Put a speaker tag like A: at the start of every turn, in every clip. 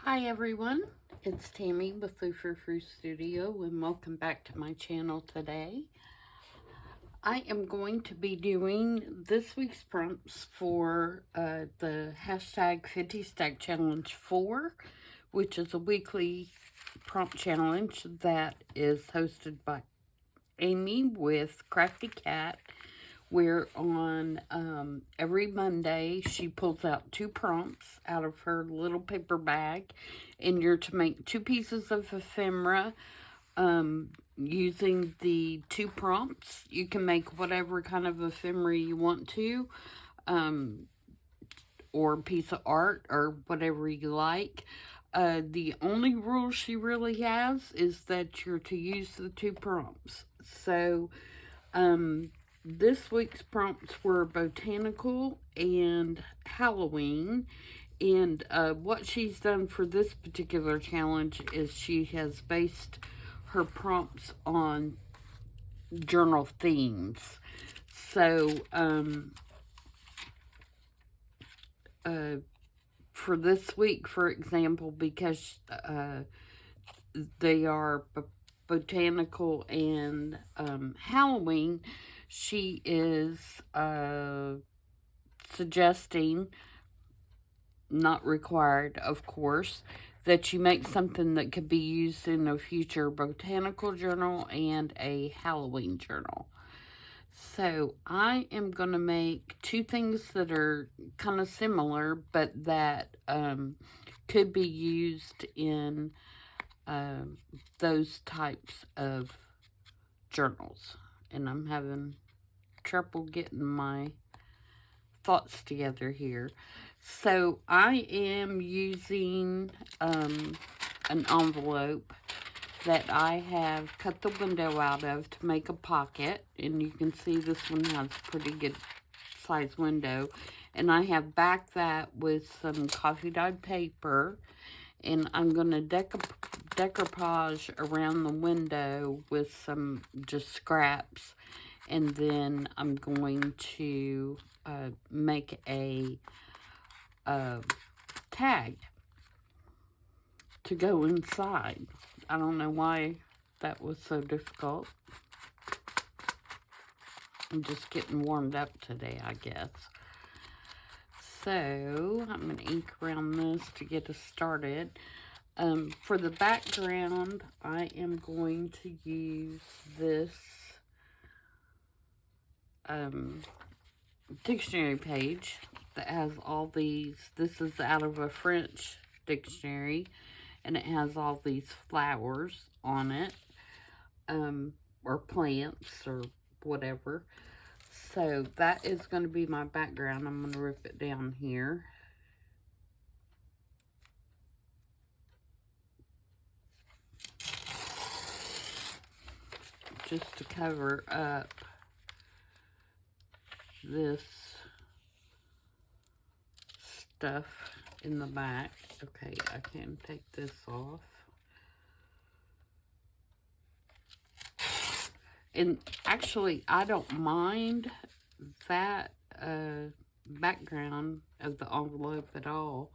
A: Hi everyone, it's Tammy with the Frou-frou Studio and welcome back to my channel today. I am going to be doing this week's prompts for the hashtag 50 Stack Challenge 4, which is a weekly prompt challenge that is hosted by Amy with Crafty Cat, where on every Monday she pulls out 2 prompts out of her little paper bag, and you're to make 2 pieces of ephemera using the 2 prompts. You can make whatever kind of ephemera you want to, or piece of art, or whatever you like. The only rule she really has is that you're to use the 2 prompts. So, this week's prompts were botanical and Halloween. And what she's done for this particular challenge is she has based her prompts on journal themes. So, for this week, for example, because they are botanical and Halloween, she is suggesting, not required, of course, that you make something that could be used in a future botanical journal and a Halloween journal. So I am going to make 2 things that are kind of similar, but that could be used in those types of journals. And I'm having trouble getting my thoughts together here. So I am using an envelope that I have cut the window out of to make a pocket, and you can see this one has a pretty good size window, and I have backed that with some coffee dyed paper, and I'm going to decoupage around the window with some just scraps, and then I'm going to make a tag to go inside. I don't know why that was so difficult. I'm just getting warmed up today, I guess. So, I'm going to ink around this to get us started. For the background, I am going to use this dictionary page that has all these. This is out of a French dictionary, and it has all these flowers on it, or plants, or whatever. So that is going to be my background. I'm going to rip it down here. Just to cover up this stuff in the back. Okay, I can take this off. And actually, I don't mind that background of the envelope at all,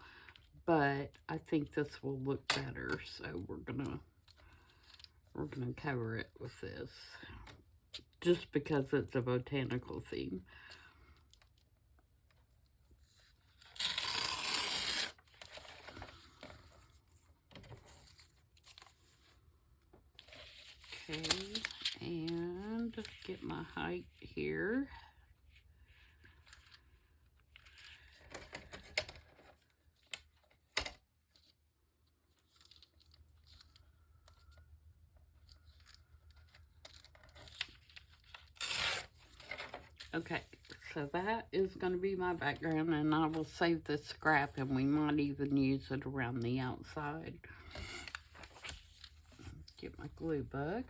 A: but I think this will look better, so we're gonna cover it with this, just because it's a botanical theme. Okay, and just get my height here. Okay, so that is going to be my background, and I will save this scrap, and we might even use it around the outside. Get my glue book.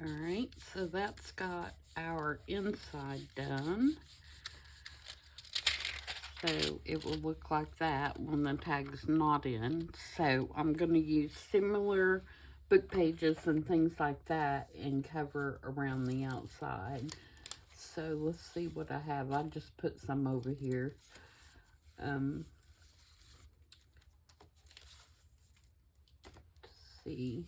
A: Alright, so that's got our inside done. So it will look like that when the tag's not in. So I'm going to use similar book pages and things like that and cover around the outside. So let's see what I have. I just put some over here. Let's see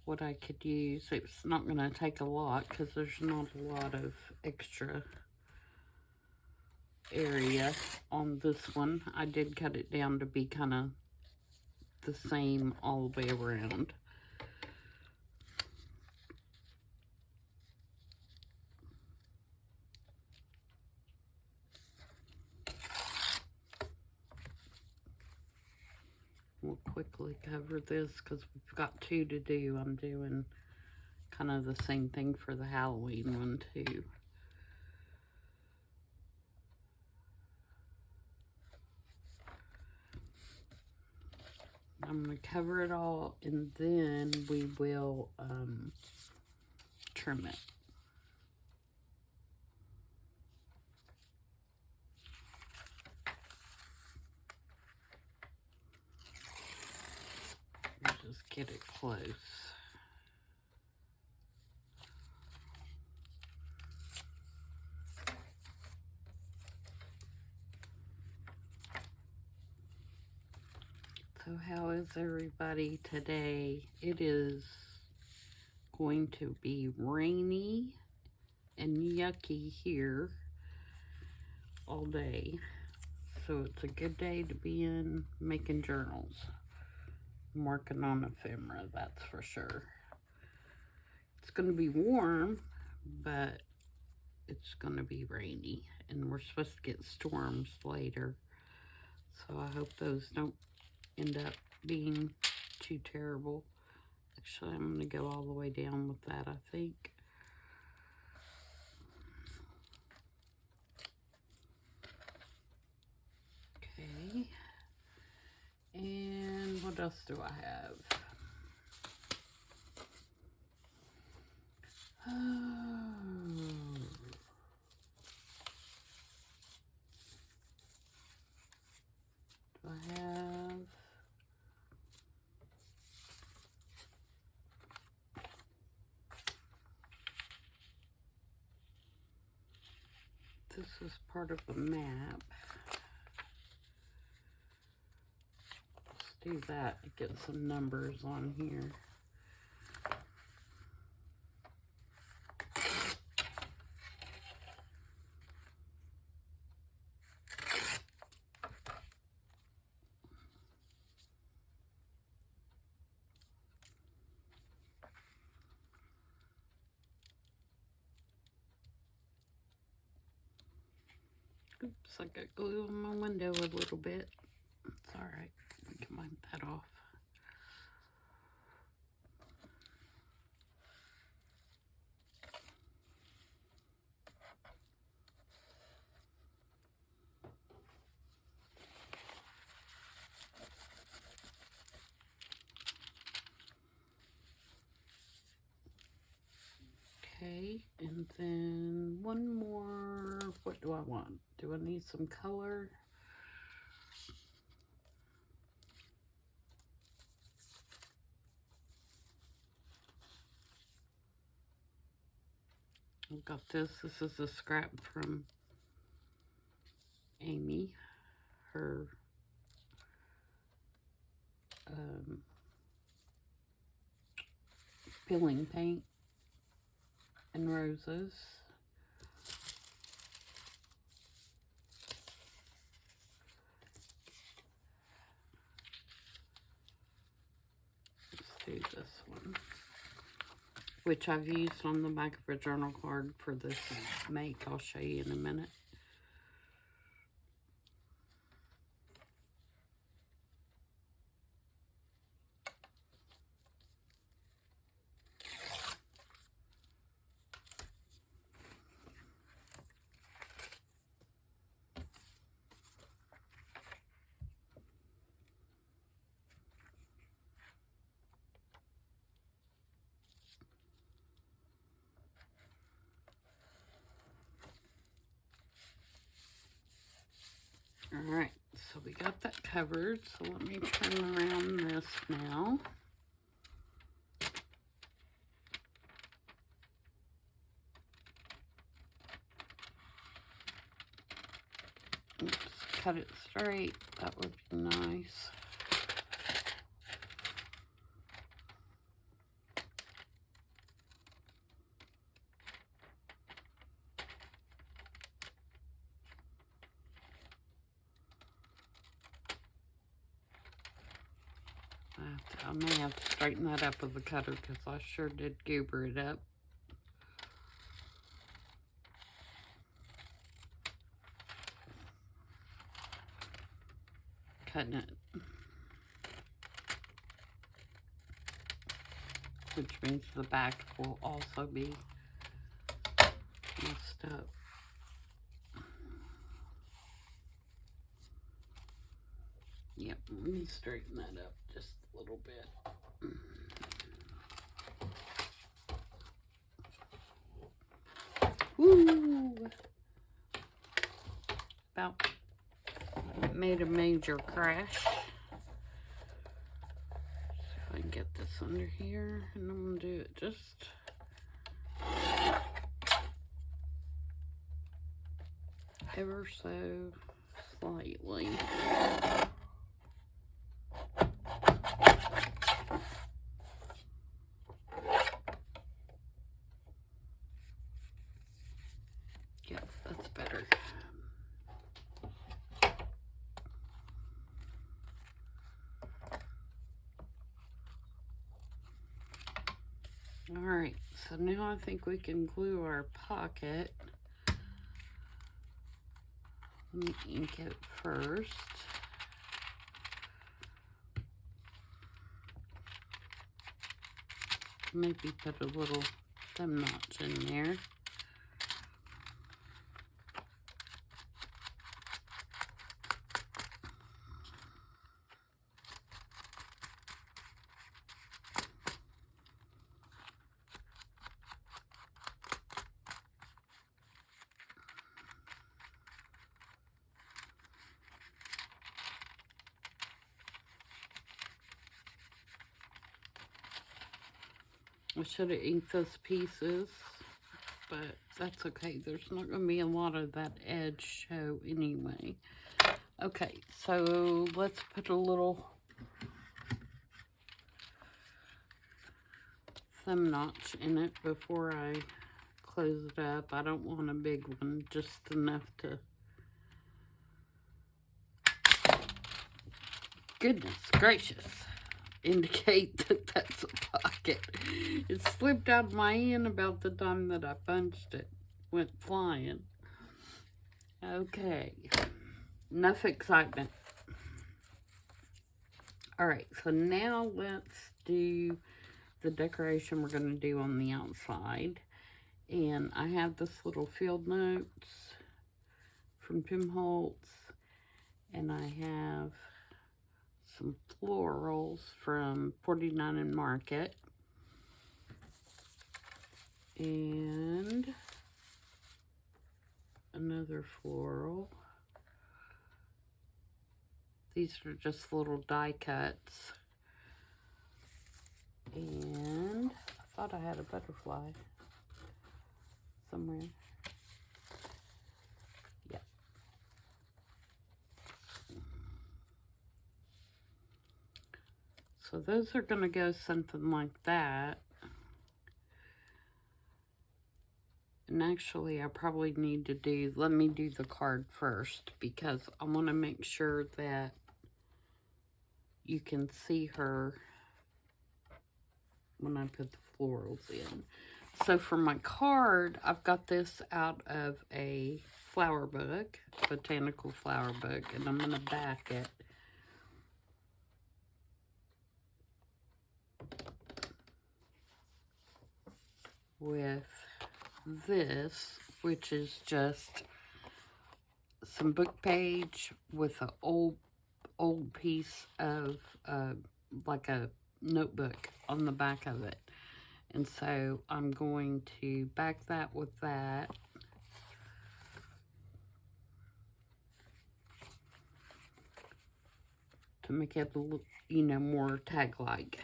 A: what I could use. It's not going to take a lot because there's not a lot of extra area on this one. I did cut it down to be kind of the same all the way around. We'll quickly cover this because we've got 2 to do. I'm doing kind of the same thing for the Halloween one too. I'm going to cover it all and then we will trim it. Just get it close. So how is everybody today? It is going to be rainy and yucky here all day. So it's a good day to be in making journals. I'm working on ephemera, that's for sure. It's going to be warm, but it's going to be rainy. And we're supposed to get storms later. So I hope those don't end up being too terrible. Actually, I'm going to go all the way down with that, I think. Okay. And what else do I have? Do I have... This is part of the map. Let's do that to get some numbers on here. Oops, I got glue on my window a little bit. It's alright. We can wipe that off. Okay, and then one more. What do I want? Do I need some color? I've got this. This is a scrap from Amy. Her peeling paint and roses. Let's do this one, which I've used on the back of a journal card for this make. I'll show you in a minute. Alright, so we got that covered. So let me turn around this now. Oops, cut it straight. That would be nice. I may have to straighten that up with the cutter because I sure did goober it up. Cutting it. Which means the back will also be messed up. Yep, let me straighten that up just a little bit. Woo! About made a major crash. See if I can get this under here, and I'm gonna do it just ever so slightly. Yep, that's better. Alright, so now I think we can glue our pocket. Let me ink it first. Maybe put a little thumb notch in there. I should have inked those pieces, but that's okay. There's not going to be a lot of that edge show anyway. Okay, so let's put a little thumb notch in it before I close it up. I don't want a big one, just enough to... Goodness gracious. Indicate that that's a pocket. It slipped out of my hand about the time that I punched it. Went flying. Okay. Enough excitement. Alright, so now let's do the decoration we're going to do on the outside. And I have this little field notes from Tim Holtz. And I have some florals from 49 and Market. And another floral. These are just little die cuts. And I thought I had a butterfly somewhere. Yeah. So those are going to go something like that. And actually, I probably need to do, let me do the card first, because I want to make sure that you can see her when I put the florals in. So for my card, I've got this out of a flower book, botanical flower book, and I'm going to back it with this, which is just some book page with an old piece of like a notebook on the back of it. And so I'm going to back that with that. to make it, you know, more tag-like.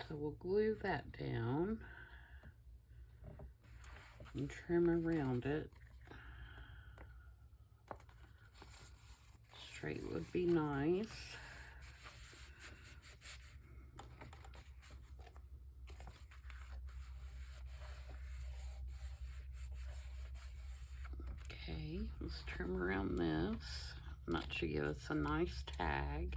A: So we'll glue that down and trim around it. Straight would be nice. Okay, let's trim around this. That should give us a nice tag.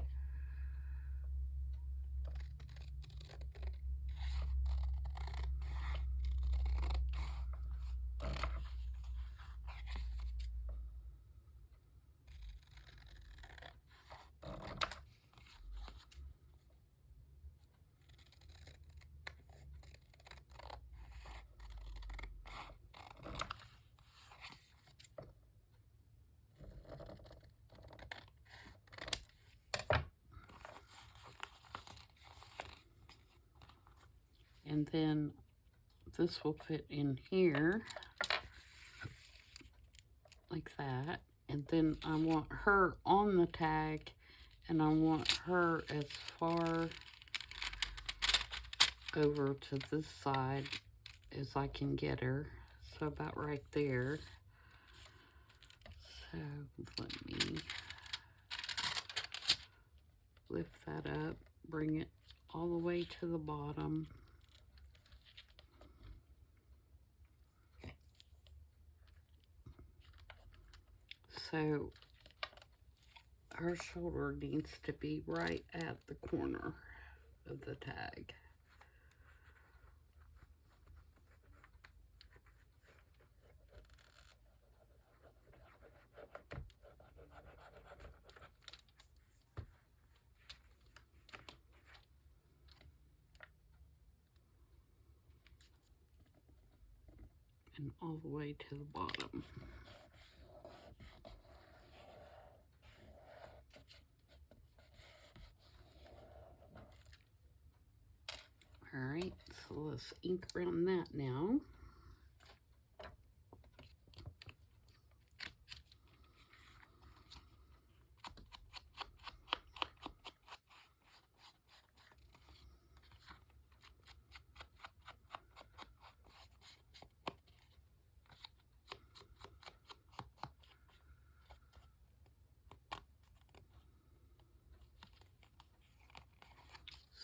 A: And then this will fit in here like that. And then I want her on the tag, and I want her as far over to this side as I can get her. So about right there. So let me lift that up, bring it all the way to the bottom. So her shoulder needs to be right at the corner of the tag. And all the way to the bottom. Alright, so let's ink around that now.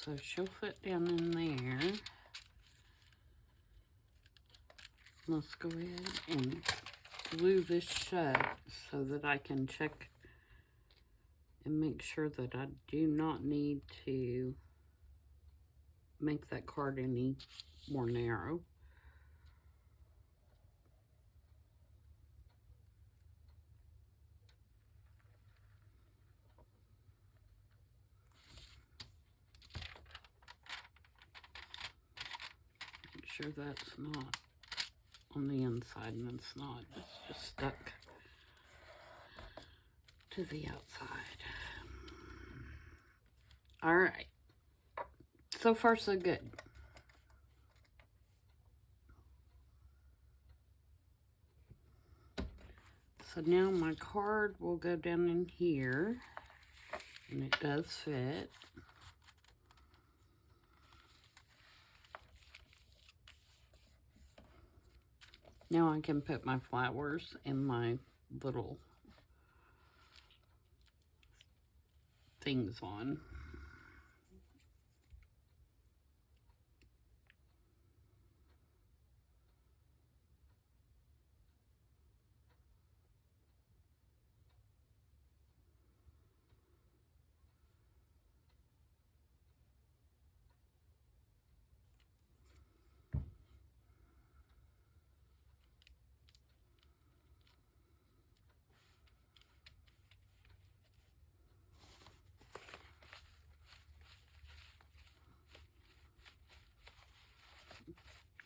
A: So she'll fit down in there. Let's go ahead and glue this shut so that I can check and make sure that I do not need to make that card any more narrow. Make sure that's not on the inside, and it's not. It's just stuck to the outside. All right. So far, so good. So now my card will go down in here, and it does fit. Now I can put my flowers and my little things on.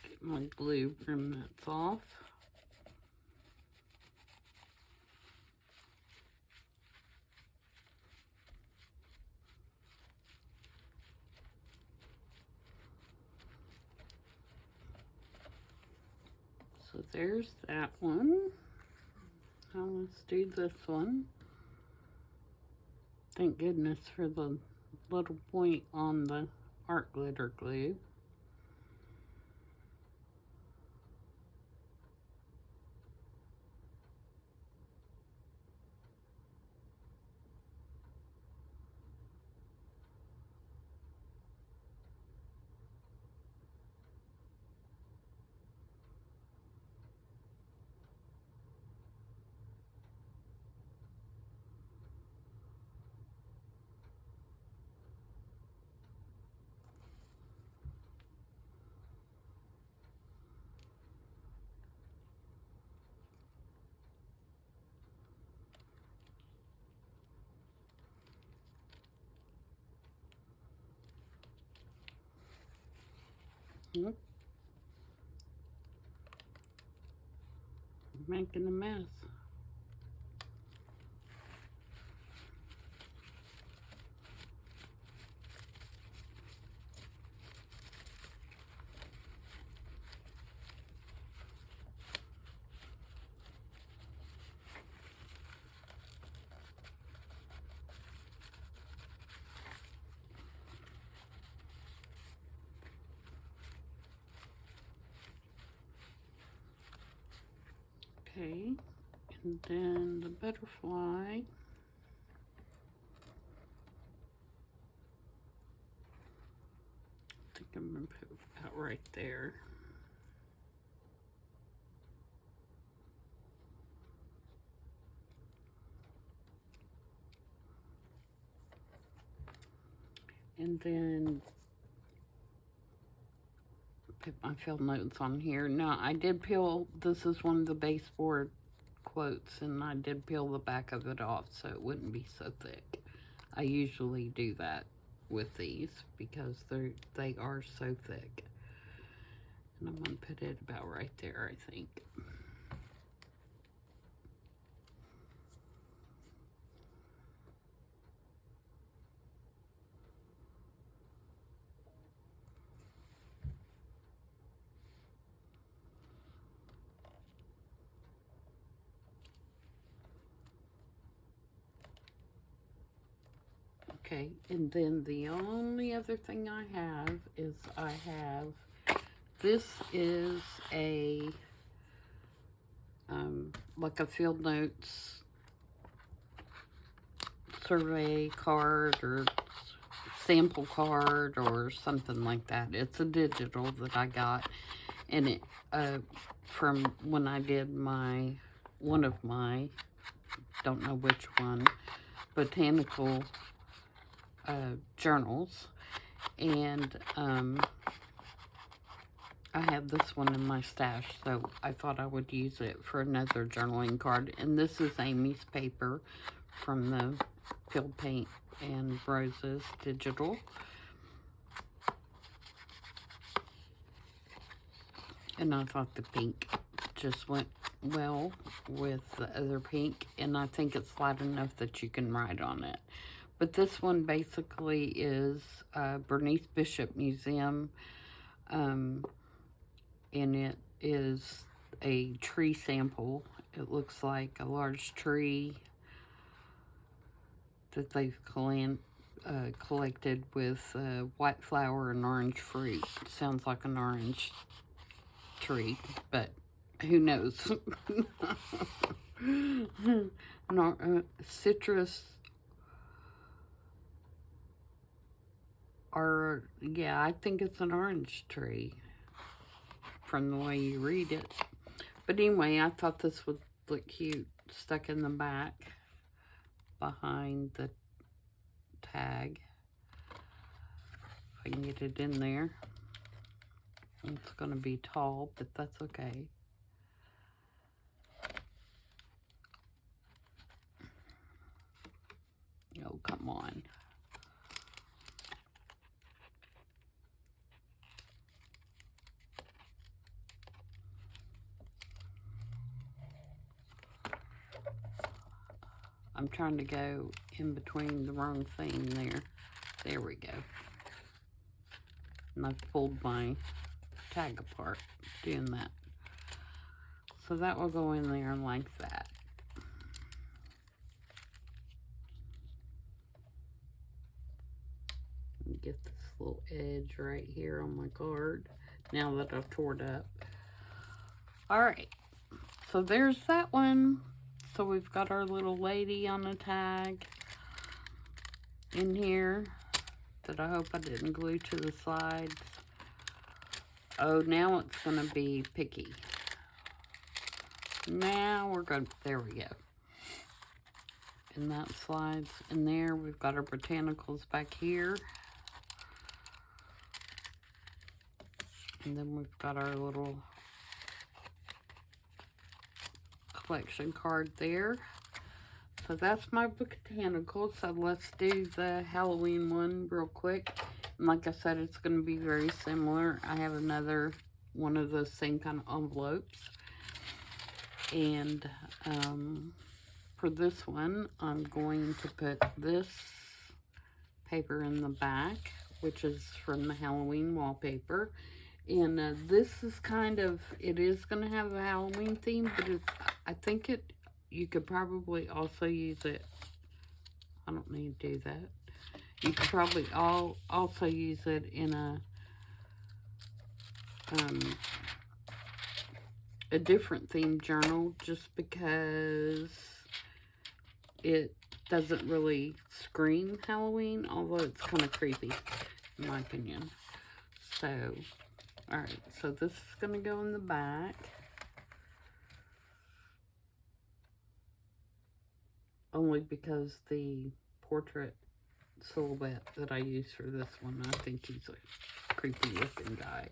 A: Get my glue, trim that's off. So there's that one. Now let's do this one. Thank goodness for the little point on the art glitter glue. Yep. Making a mess. Okay, and then the butterfly. I think I'm gonna put it about right there. And then put my field notes on here. Now, I did peel, this is one of the baseboard quotes, and I did peel the back of it off so it wouldn't be so thick. I usually do that with these because they are so thick. And I'm going to put it about right there, I think. Okay, and then the only other thing I have is this is a, like a field notes survey card or sample card or something like that. It's a digital that I got, and it, from when I did one of my, don't know which one, botanical journals, and I have this one in my stash, so I thought I would use it for another journaling card. And this is Amy's paper from the Field Paint and Roses digital. And I thought the pink just went well with the other pink, and I think it's light enough that you can write on it. But this one basically is Bernice Bishop Museum, and it is a tree sample. It looks like a large tree that they've collected with white flower and orange fruit. Sounds like an orange tree, but who knows? Citrus, or yeah, I think it's an orange tree from the way you read it. But anyway, I thought this would look cute stuck in the back behind the tag. If I can get it in there. It's going to be tall, but that's okay. Oh, come on. I'm trying to go in between the wrong thing there. There we go. And I've pulled my tag apart doing that. So that will go in there like that. Get this little edge right here on my card now that I've tore it up. Alright, so there's that one. So we've got our little lady on the tag in here that I hope I didn't glue to the sides. Oh, now it's going to be picky. Now we're going to, there we go. And that slides in there. We've got our botanicals back here. And then we've got our little collection card there. So that's my botanical. So let's do the Halloween one real quick. And like I said, it's going to be very similar. I have another one of those same kind of envelopes. And for this one, I'm going to put this paper in the back, which is from the Halloween wallpaper. And this is kind of, it is going to have a Halloween theme, but it's, I think you could probably also use it. I don't need to do that. You could probably also use it in a different themed journal, just because it doesn't really scream Halloween, although it's kind of creepy, in my opinion. So, alright, so this is going to go in the back. Only because the portrait silhouette that I use for this one, I think he's a creepy looking guy.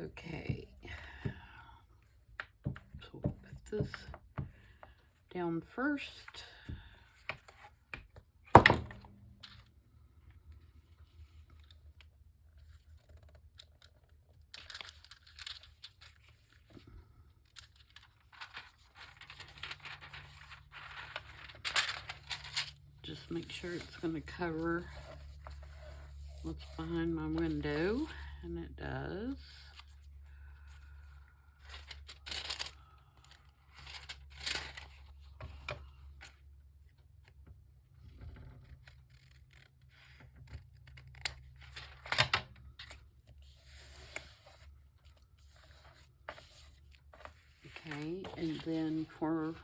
A: Okay. So we'll put this down first. Just make sure it's going to cover what's behind my window, and it does. Okay, and then for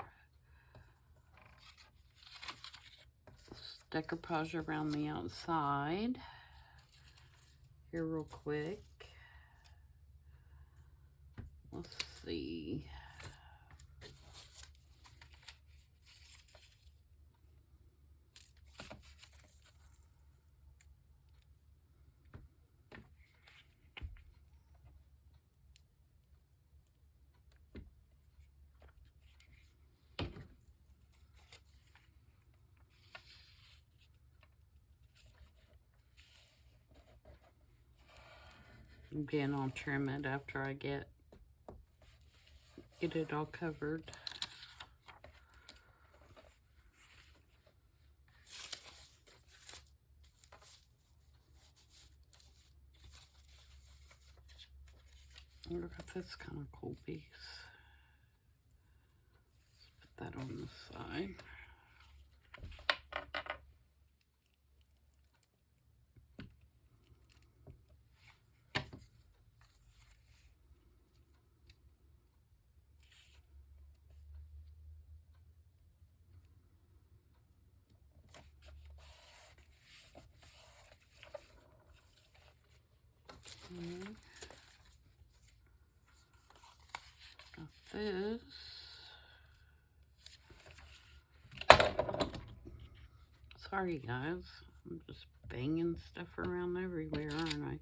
A: decoupage around the outside, here real quick, let's see. Again, I'll trim it after I get it all covered. Look at this kind of cool piece. Let's put that on the side. Got this. Sorry guys, I'm just banging stuff around everywhere, aren't I?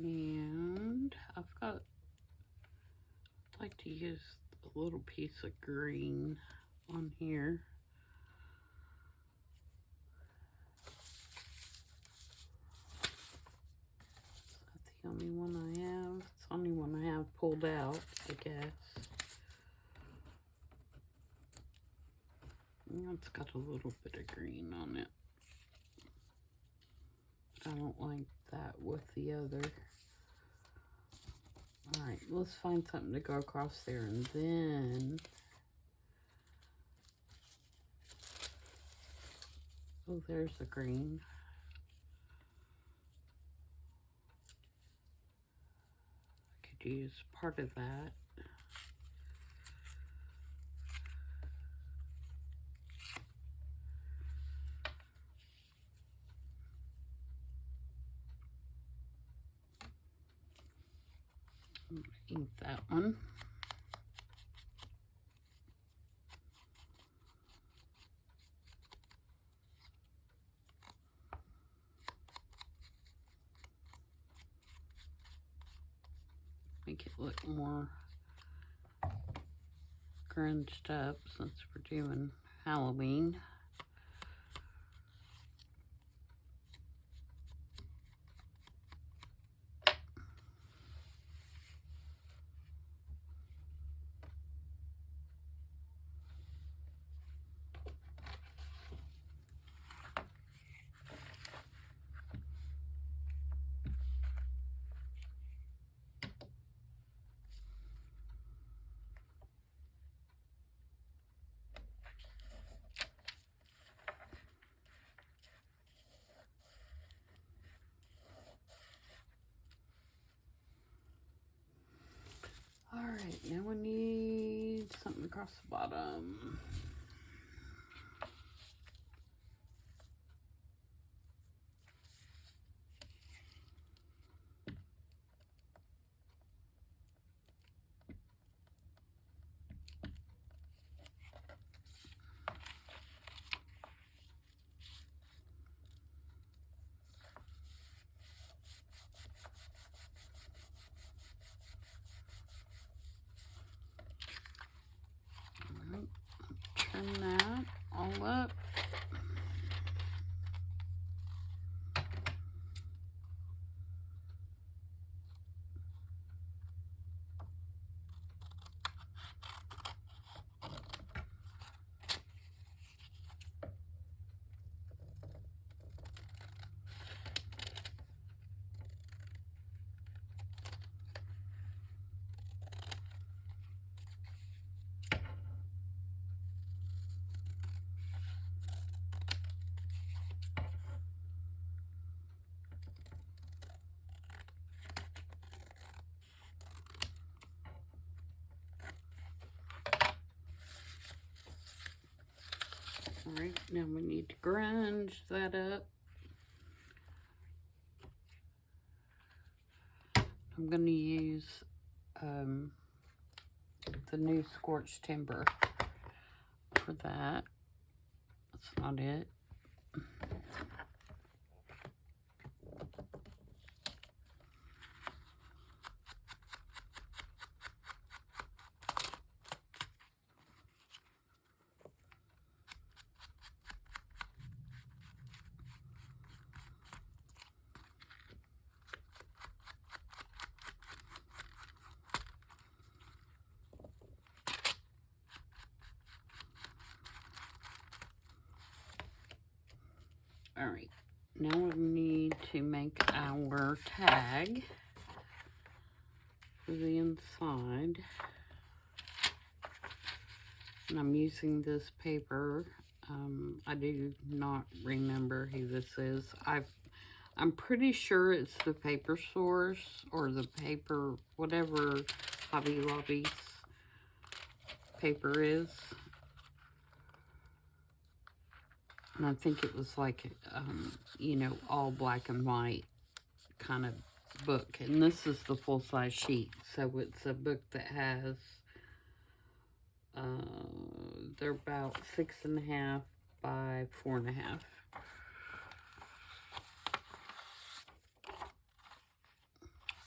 A: And I'd like to use a a little piece of green on here. Is that the only one I have? It's the only one I have pulled out, I guess. It's got a little bit of green on it. I don't like that with the other. Alright, let's find something to go across there, and then... Oh, there's the green. I could use part of that. I'm gonna ink that one. Make it look more grunged up since we're doing Halloween. Alright, now we need something across the bottom. Turn that all up. Alright, now we need to grunge that up. I'm going to use the new scorched timber for that. That's not it. Alright, now we need to make our tag for the inside. And I'm using this paper. I do not remember who this is. I'm pretty sure it's the Paper Source or the paper, whatever Hobby Lobby's paper is. And I think it was like, you know, all black and white kind of book. And this is the full-size sheet. So it's a book that has, they're about 6.5 by 4.5.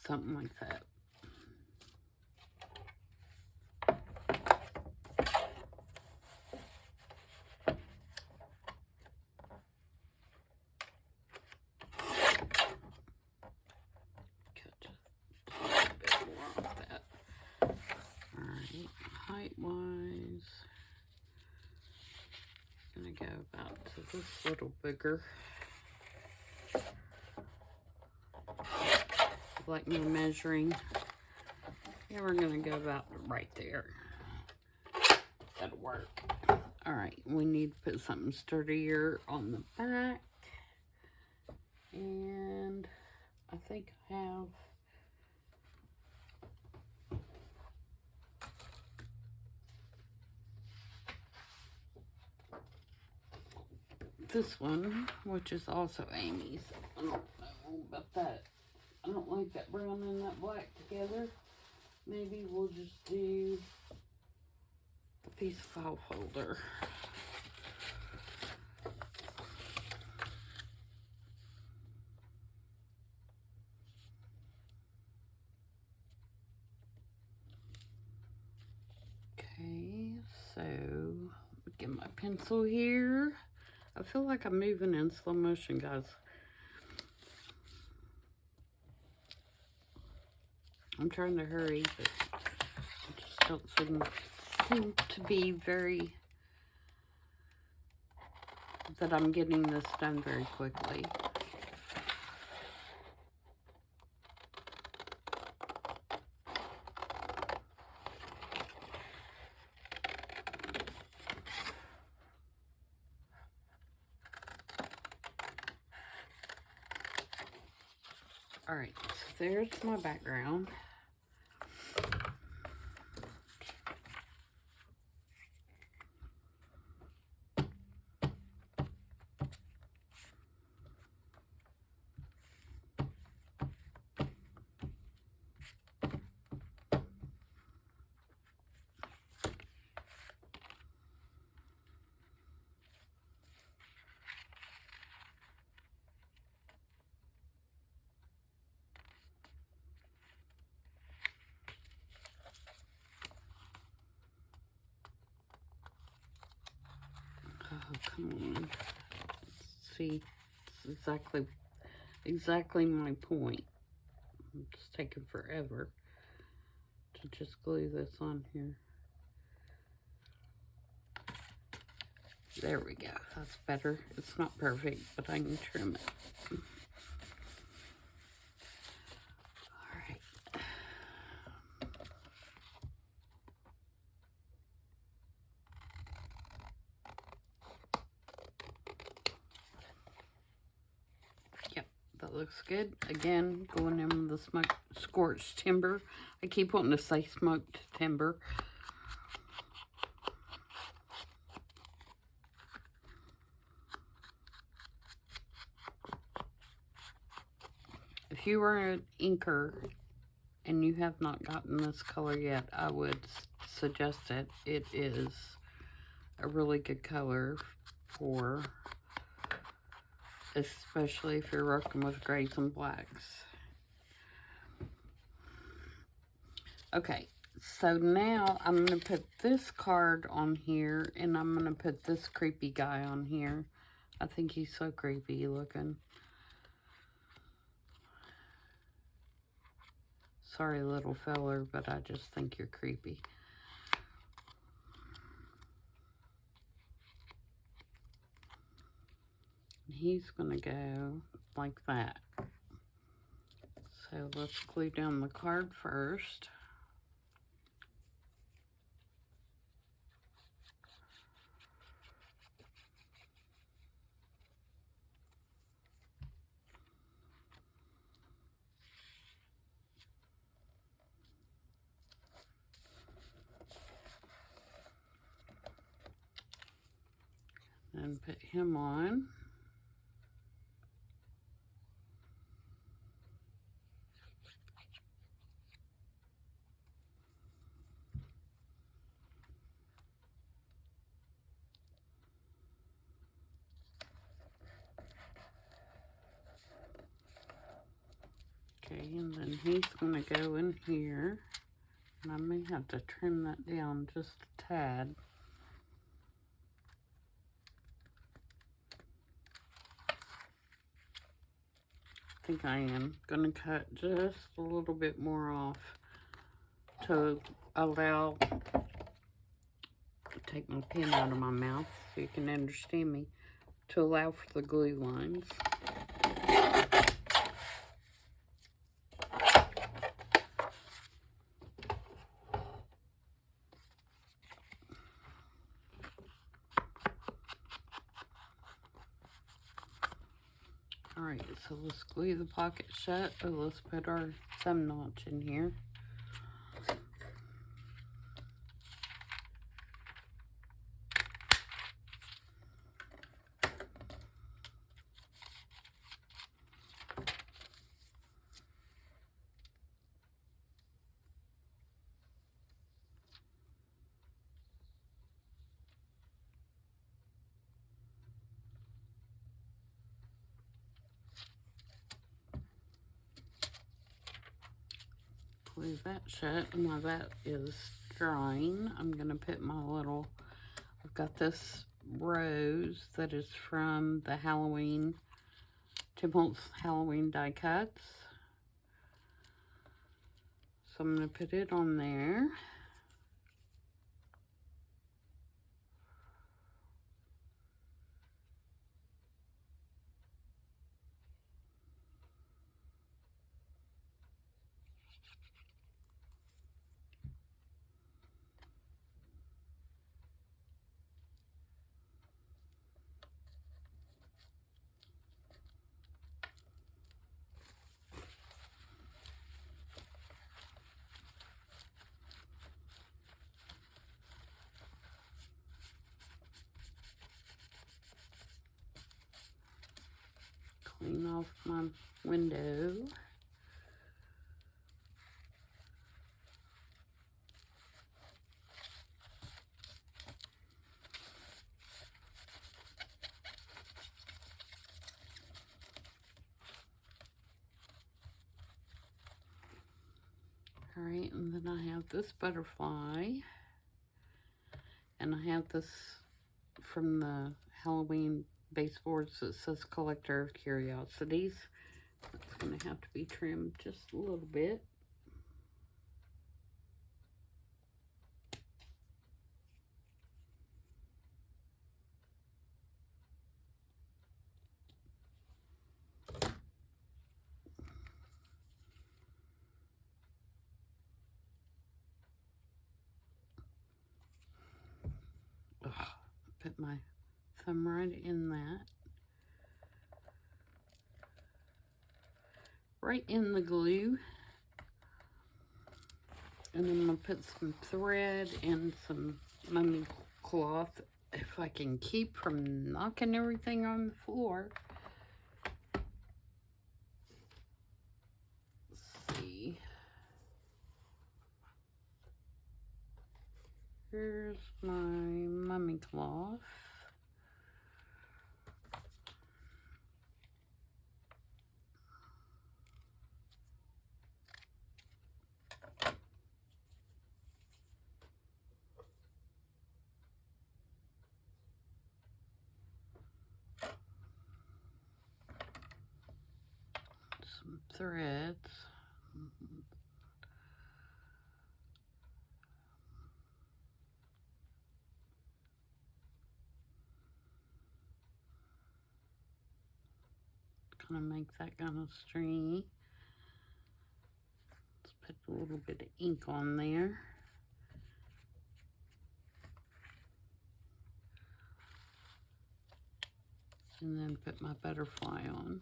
A: Something like that. height-wise, I'm going to go about to this little booger. Like my measuring. Yeah, we're going to go about right there. That'll work. Alright, we need to put something sturdier on the back. And I think I have this one, which is also Amy's. I don't know about that. I don't like that brown and that black together. Maybe we'll just do the piece of file holder. Okay, so get my pencil here. I feel like I'm moving in slow motion, guys. I'm trying to hurry, but I just don't seem to be very, that I'm getting this done very quickly. Alright, so there's my background. Oh, come on. See, it's exactly my point. It's taking forever to just glue this on here. There we go. That's better. It's not perfect, but I can trim it. Alright. Yep, that looks good. Again, going in with the scorched timber. I keep wanting to say smoked timber. If you are an inker and you have not gotten this color yet, I would suggest it. It is a really good color for, especially if you're working with grays and blacks. Okay, so now I'm going to put this card on here, and I'm going to put this creepy guy on here. I think he's so creepy looking. Sorry, little feller, but I just think you're creepy. He's going to go like that. So let's glue down the card first. And put him on. Okay, and then he's going to go in here. And I may have to trim that down just a tad. I think I am going to cut just a little bit more off to allow take my pen out of my mouth so you can understand me, to allow for the glue lines. Alright, so let's glue the pocket shut, or let's put our thumb notch in here. Glue that shut, and while that is drying, I'm going to put my little, I've got this rose that is from the Halloween, Tim Holtz Halloween die cuts. So I'm going to put it on there. Clean off my window. Alright, and then I have this butterfly, and I have this from the Halloween baseboards that says Collector of Curiosities. It's going to have to be trimmed just a little bit. Put my thumb right in that. Right in the glue. And I'm going to put some thread and some mummy cloth, if I can keep from knocking everything on the floor. Let's see. Here's my mummy cloth. Some threads. Gonna make that kind of stringy. Let's put a little bit of ink on there. And then put my butterfly on.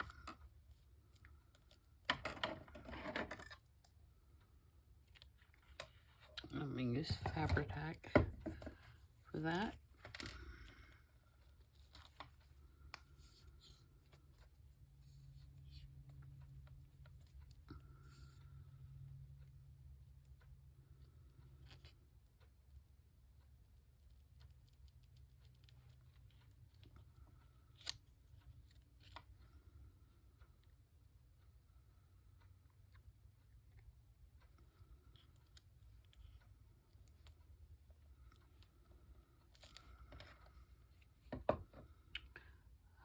A: I'm going to use Fabri-Tac for that.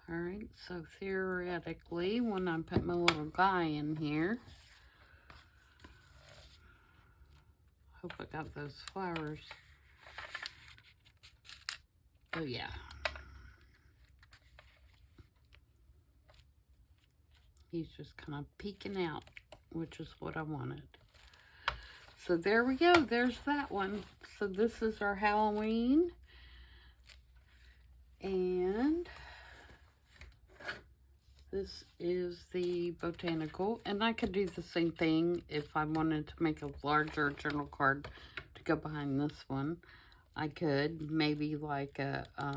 A: Alright, so theoretically, when I put my little guy in here, hope I got those flowers Oh, yeah. He's just kind of peeking out, which is what I wanted. So there we go. There's that one. So this is our Halloween. And this is the botanical. And I could do the same thing if I wanted to make a larger journal card to go behind this one. I could maybe like a, I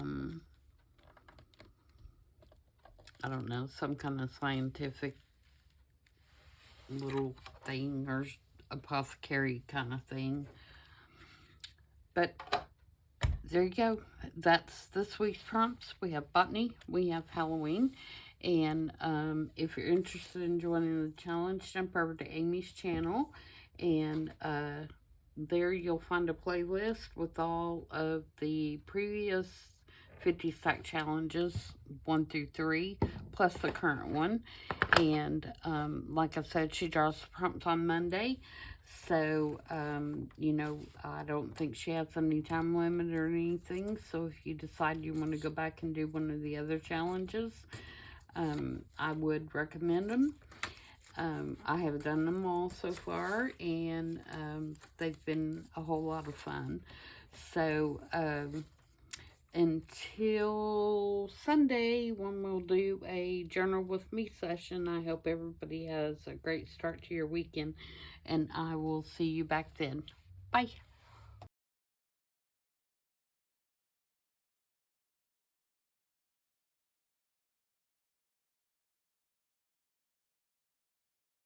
A: don't know, some kind of scientific little thing or apothecary kind of thing. But there you go. That's this week's prompts. We have botany, we have Halloween, and if you're interested in joining the challenge, jump over to Amy's channel, and there you'll find a playlist with all of the previous 50 stack challenges 1 through 3 plus the current one. And like I said, she draws prompts on Monday, so you know, I don't think she has any time limit or anything. So if you decide you want to go back and do one of the other challenges, I would recommend them. I have done them all so far, and they've been a whole lot of fun. So until Sunday, when we'll do a journal with me session, I hope everybody has a great start to your weekend, and I will see you back then. Bye.